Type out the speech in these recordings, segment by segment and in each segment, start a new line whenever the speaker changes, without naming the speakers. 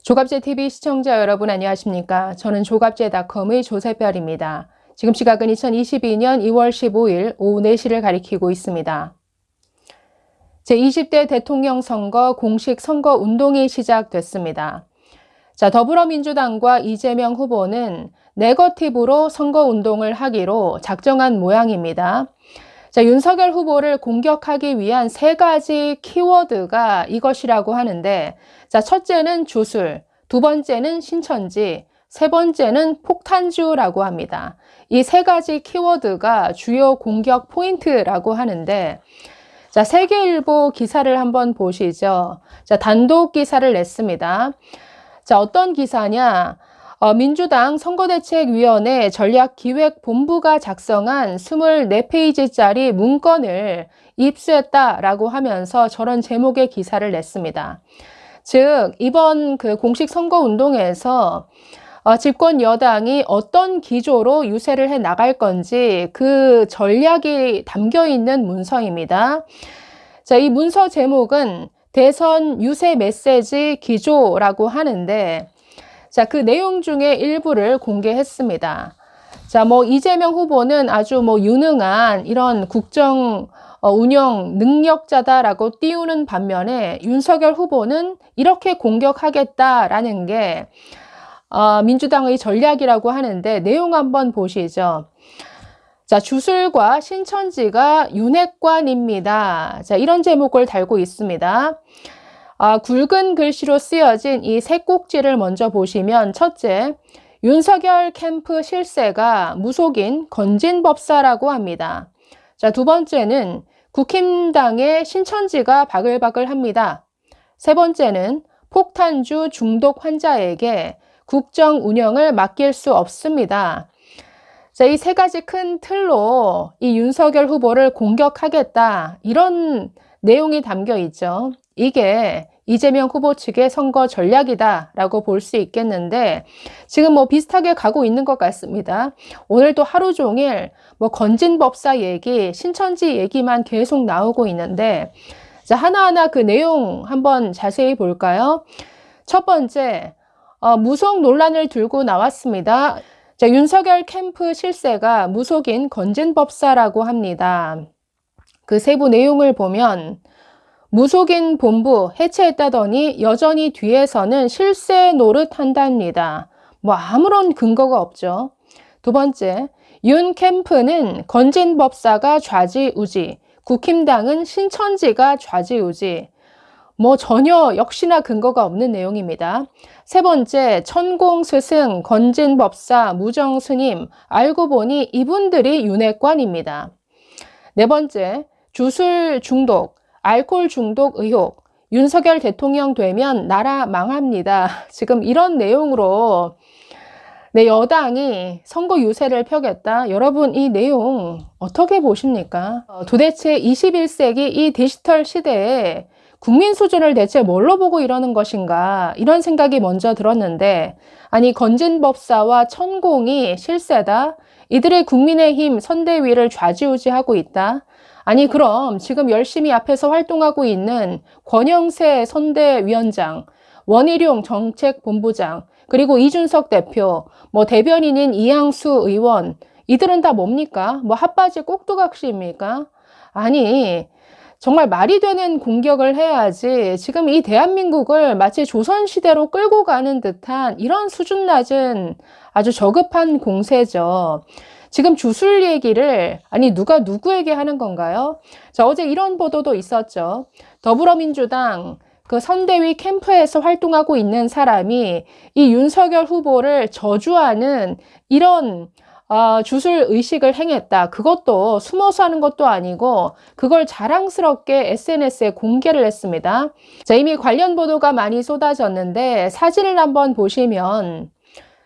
조갑제TV 시청자 여러분 안녕하십니까? 저는 조갑제닷컴의 조세별입니다. 지금 시각은 2022년 2월 15일 오후 4시를 가리키고 있습니다. 제20대 대통령 선거 공식 선거 운동이 시작됐습니다. 더불어민주당과 이재명 후보는 네거티브로 선거 운동을 하기로 작정한 모양입니다. 윤석열 후보를 공격하기 위한 3가지 키워드가 이것이라고 하는데, 첫째는 주술, 두 번째는 신천지, 세 번째는 폭탄주라고 합니다. 이 3가지 키워드가 주요 공격 포인트라고 하는데, 세계일보 기사를 한번 보시죠. 단독 기사를 냈습니다. 어떤 기사냐? 민주당 선거대책위원회 전략기획본부가 작성한 24페이지짜리 문건을 입수했다라고 하면서 저런 제목의 기사를 냈습니다. 즉, 이번 공식 선거운동에서 집권 여당이 어떤 기조로 유세를 해 나갈 건지 그 전략이 담겨 있는 문서입니다. 이 문서 제목은 대선 유세 메시지 기조라고 하는데, 그 내용 중에 일부를 공개했습니다. 이재명 후보는 아주 유능한 이런 국정 운영 능력자다라고 띄우는 반면에 윤석열 후보는 이렇게 공격하겠다라는 게 민주당의 전략이라고 하는데 내용 한번 보시죠. 주술과 신천지가 윤핵관입니다. 이런 제목을 달고 있습니다. 굵은 글씨로 쓰여진 이 세 꼭지를 먼저 보시면, 첫째, 윤석열 캠프 실세가 무속인 건진법사라고 합니다. 두 번째는 국힘당의 신천지가 바글바글합니다. 세 번째는 폭탄주 중독 환자에게 국정 운영을 맡길 수 없습니다. 이 3가지 큰 틀로 이 윤석열 후보를 공격하겠다, 이런 내용이 담겨 있죠. 이게 이재명 후보 측의 선거 전략이다라고 볼 수 있겠는데, 지금 비슷하게 가고 있는 것 같습니다. 오늘도 하루 종일 건진법사 얘기, 신천지 얘기만 계속 나오고 있는데, 하나하나 그 내용 한번 자세히 볼까요? 첫 번째, 무속 논란을 들고 나왔습니다. 윤석열 캠프 실세가 무속인 건진법사라고 합니다. 그 세부 내용을 보면, 무속인 본부 해체했다더니 여전히 뒤에서는 실세 노릇한답니다. 아무런 근거가 없죠. 두 번째, 윤 캠프는 건진법사가 좌지우지, 국힘당은 신천지가 좌지우지. 전혀 역시나 근거가 없는 내용입니다. 세 번째, 천공스승, 건진법사, 무정스님, 알고 보니 이분들이 윤핵관입니다. 네 번째, 주술 중독, 알코올 중독 의혹, 윤석열 대통령 되면 나라 망합니다. 지금 이런 내용으로 여당이 선거 유세를 펴겠다. 여러분, 이 내용 어떻게 보십니까? 도대체 21세기 이 디지털 시대에 국민 수준을 대체 뭘로 보고 이러는 것인가, 이런 생각이 먼저 들었는데, 아니 건진법사와 천공이 실세다? 이들의 국민의힘 선대위를 좌지우지하고 있다? 아니 그럼 지금 열심히 앞에서 활동하고 있는 권영세 선대위원장, 원희룡 정책본부장, 그리고 이준석 대표, 대변인인 이양수 의원, 이들은 다 뭡니까? 핫바지 꼭두각시입니까? 아니 정말 말이 되는 공격을 해야지, 지금 이 대한민국을 마치 조선시대로 끌고 가는 듯한 이런 수준 낮은 아주 저급한 공세죠. 지금 주술 얘기를 누가 누구에게 하는 건가요? 어제 이런 보도도 있었죠. 더불어민주당 그 선대위 캠프에서 활동하고 있는 사람이 이 윤석열 후보를 저주하는 이런 주술 의식을 행했다. 그것도 숨어서 하는 것도 아니고 그걸 자랑스럽게 SNS에 공개를 했습니다. 이미 관련 보도가 많이 쏟아졌는데 사진을 한번 보시면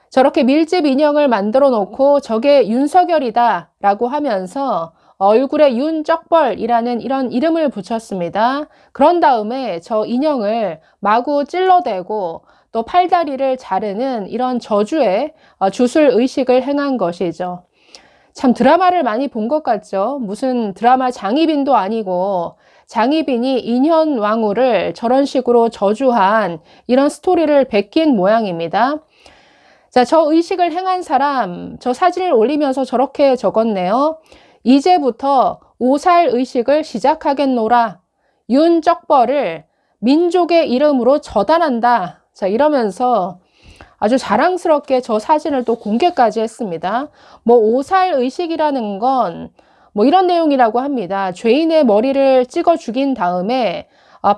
저렇게 밀집 인형을 만들어 놓고 저게 윤석열이다 라고 하면서 얼굴에 윤쩍벌이라는 이런 이름을 붙였습니다. 그런 다음에 저 인형을 마구 찔러대고 또 팔다리를 자르는 이런 저주의 주술 의식을 행한 것이죠. 참 드라마를 많이 본 것 같죠. 무슨 드라마 장희빈도 아니고 장희빈이 인현왕후를 저런 식으로 저주한 이런 스토리를 베낀 모양입니다. 자, 저 의식을 행한 사람, 저 사진을 올리면서 저렇게 적었네요. 이제부터 오살 의식을 시작하겠노라. 윤적벌을 민족의 이름으로 처단한다. 자, 이러면서 아주 자랑스럽게 저 사진을 또 공개까지 했습니다. 뭐 오살 의식이라는 건 뭐 이런 내용이라고 합니다. 죄인의 머리를 찍어 죽인 다음에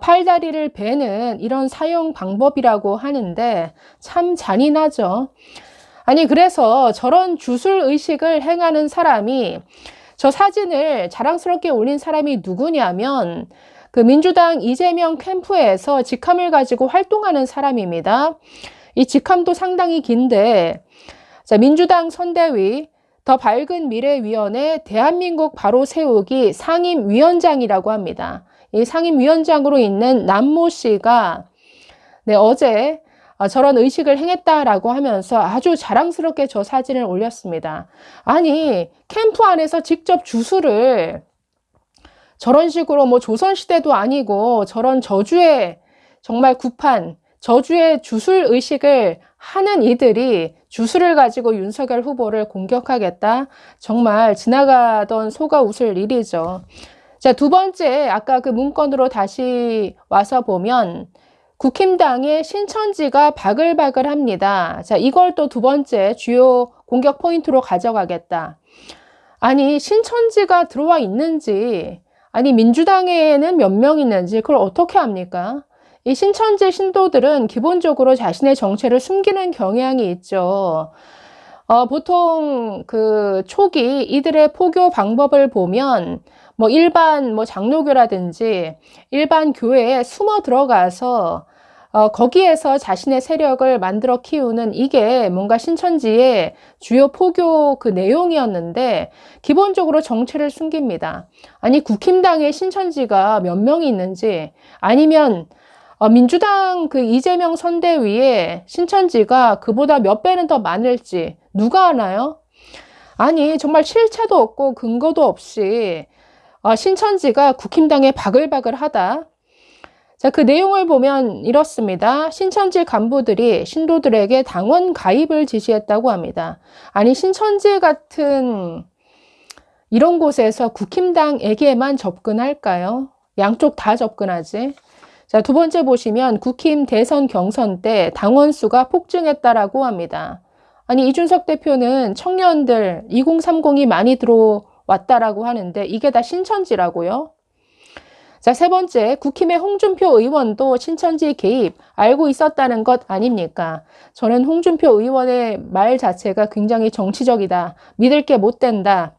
팔다리를 베는 이런 사용 방법이라고 하는데 참 잔인하죠. 아니, 그래서 저런 주술 의식을 행하는 사람이, 저 사진을 자랑스럽게 올린 사람이 누구냐면 그 민주당 이재명 캠프에서 직함을 가지고 활동하는 사람입니다. 이 직함도 상당히 긴데, 자, 민주당 선대위 더 밝은 미래위원회 대한민국 바로 세우기 상임위원장이라고 합니다. 이 상임위원장으로 있는 남모 씨가 어제 저런 의식을 행했다라고 하면서 아주 자랑스럽게 저 사진을 올렸습니다. 아니, 캠프 안에서 직접 주술을 저런 식으로 뭐 조선시대도 아니고 저런 저주의 정말 구판, 저주의 주술 의식을 하는 이들이 주술을 가지고 윤석열 후보를 공격하겠다? 정말 지나가던 소가 웃을 일이죠. 자, 두 번째, 아까 그 문건으로 다시 와서 보면 국힘당의 신천지가 바글바글합니다. 자, 이걸 또 두 번째 주요 공격 포인트로 가져가겠다. 아니, 신천지가 들어와 있는지, 아니, 민주당에는 몇 명 있는지 그걸 어떻게 합니까? 이 신천지 신도들은 기본적으로 자신의 정체를 숨기는 경향이 있죠. 보통 그 초기 이들의 포교 방법을 보면 뭐 일반 뭐 장로교라든지 일반 교회에 숨어 들어가서 거기에서 자신의 세력을 만들어 키우는, 이게 뭔가 신천지의 주요 포교 그 내용이었는데 기본적으로 정체를 숨깁니다. 아니, 국힘당의 신천지가 몇 명이 있는지, 아니면 민주당 그 이재명 선대위에 신천지가 그보다 몇 배는 더 많을지 누가 아나요? 아니, 정말 실체도 없고 근거도 없이 신천지가 국힘당에 바글바글하다. 자, 그 내용을 보면 이렇습니다. 신천지 간부들이 신도들에게 당원 가입을 지시했다고 합니다. 아니, 신천지 같은 이런 곳에서 국힘당에게만 접근할까요? 양쪽 다 접근하지. 자, 두 번째 보시면 국힘 대선 경선 때 당원 수가 폭증했다라고 합니다. 아니, 이준석 대표는 청년들 2030이 많이 들어왔다라고 하는데 이게 다 신천지라고요? 자, 세 번째, 국힘의 홍준표 의원도 신천지 개입 알고 있었다는 것 아닙니까? 저는 홍준표 의원의 말 자체가 굉장히 정치적이다. 믿을 게 못 된다.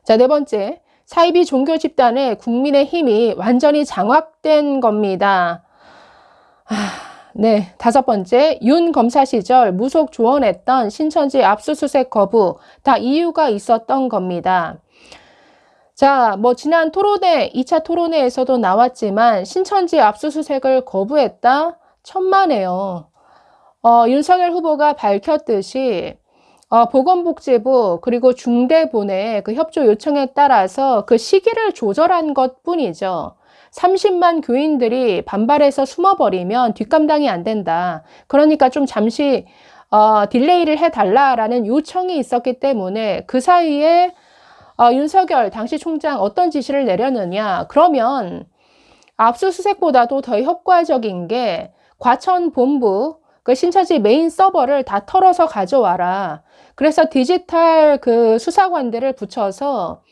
자, 네 번째, 사이비 종교 집단에 국민의 힘이 완전히 장악된 겁니다. 네, 다섯 번째, 윤 검사 시절 무속 조언했던 신천지 압수수색 거부, 다 이유가 있었던 겁니다. 자, 뭐 지난 토론회, 2차 토론회에서도 나왔지만 신천지 압수수색을 거부했다? 천만에요. 윤석열 후보가 밝혔듯이 보건복지부 그리고 중대본의 그 협조 요청에 따라서 그 시기를 조절한 것 뿐이죠. 30만 교인들이 반발해서 숨어버리면 뒷감당이 안 된다. 그러니까 좀 잠시 딜레이를 해달라라는 요청이 있었기 때문에 그 사이에 윤석열 당시 총장 어떤 지시를 내렸느냐. 그러면 압수수색보다도 더 효과적인 게 과천본부 그 신천지 메인 서버를 다 털어서 가져와라. 그래서 디지털 그 수사관들을 붙여서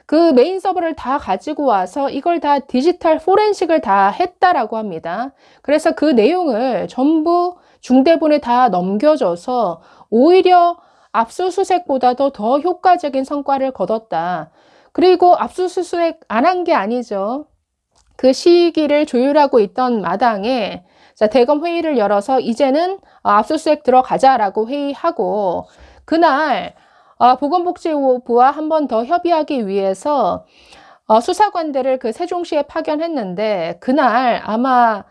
그 메인 서버를 다 가지고 와서 이걸 다 디지털 포렌식을 다 했다라고 합니다. 그래서 그 내용을 전부 중대본에 다 넘겨줘서 오히려 압수수색보다도 더 효과적인 성과를 거뒀다. 그리고 압수수색 안 한 게 아니죠. 그 시기를 조율하고 있던 마당에 자, 대검 회의를 열어서 이제는 압수수색 들어가자라고 회의하고, 그날 보건복지부와 한 번 더 협의하기 위해서 수사관들을 그 세종시에 파견했는데, 그날 아마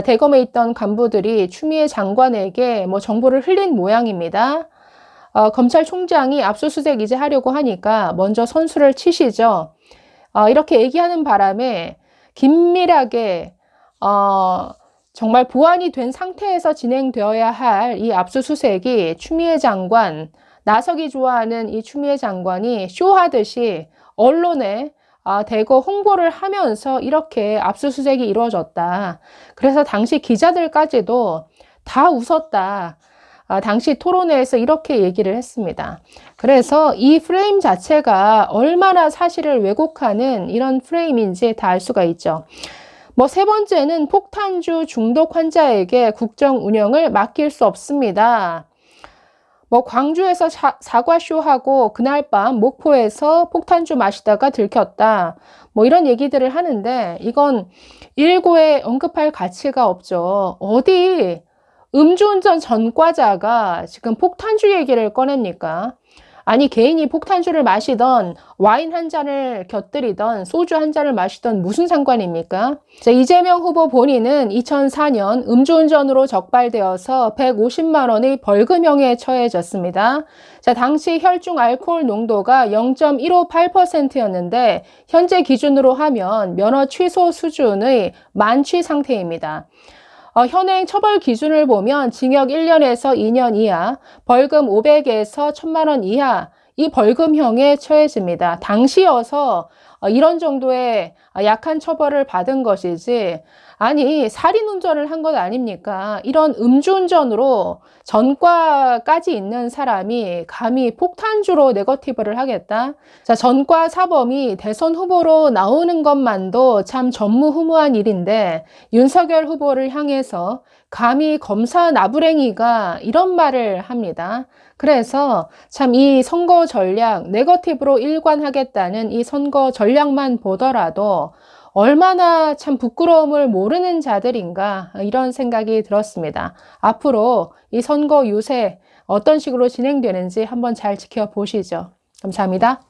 대검에 있던 간부들이 추미애 장관에게 뭐 정보를 흘린 모양입니다. 검찰총장이 압수수색 이제 하려고 하니까 먼저 선수를 치시죠. 이렇게 얘기하는 바람에 긴밀하게 정말 보완이 된 상태에서 진행되어야 할 이 압수수색이 추미애 장관, 나서기 좋아하는 이 추미애 장관이 쇼하듯이 언론에 대거 홍보를 하면서 이렇게 압수수색이 이루어졌다. 그래서 당시 기자들까지도 다 웃었다. 당시 토론회에서 이렇게 얘기를 했습니다. 그래서 이 프레임 자체가 얼마나 사실을 왜곡하는 이런 프레임인지 다 알 수가 있죠. 세 번째는 폭탄주 중독 환자에게 국정 운영을 맡길 수 없습니다. 광주에서 사과쇼하고 그날 밤 목포에서 폭탄주 마시다가 들켰다. 이런 얘기들을 하는데 이건 일고에 언급할 가치가 없죠. 어디 음주운전 전과자가 지금 폭탄주 얘기를 꺼냅니까? 아니, 개인이 폭탄주를 마시던 와인 한 잔을 곁들이던 소주 한 잔을 마시던 무슨 상관입니까? 자, 이재명 후보 본인은 2004년 음주운전으로 적발되어서 150만 원의 벌금형에 처해졌습니다. 자, 당시 혈중 알코올 농도가 0.158%였는데 현재 기준으로 하면 면허 취소 수준의 만취 상태입니다. 현행 처벌 기준을 보면 징역 1년에서 2년 이하, 벌금 500에서 1000만 원 이하 이 벌금형에 처해집니다. 당시여서 이런 정도의 약한 처벌을 받은 것이지, 아니 살인운전을 한 것 아닙니까? 이런 음주운전으로 전과까지 있는 사람이 감히 폭탄주로 네거티브를 하겠다? 자, 전과 사범이 대선 후보로 나오는 것만도 참 전무후무한 일인데 윤석열 후보를 향해서 감히 검사 나부랭이가 이런 말을 합니다. 그래서 참 이 선거 전략, 네거티브로 일관하겠다는 이 선거 전략만 보더라도 얼마나 참 부끄러움을 모르는 자들인가, 이런 생각이 들었습니다. 앞으로 이 선거 유세 어떤 식으로 진행되는지 한번 잘 지켜보시죠. 감사합니다.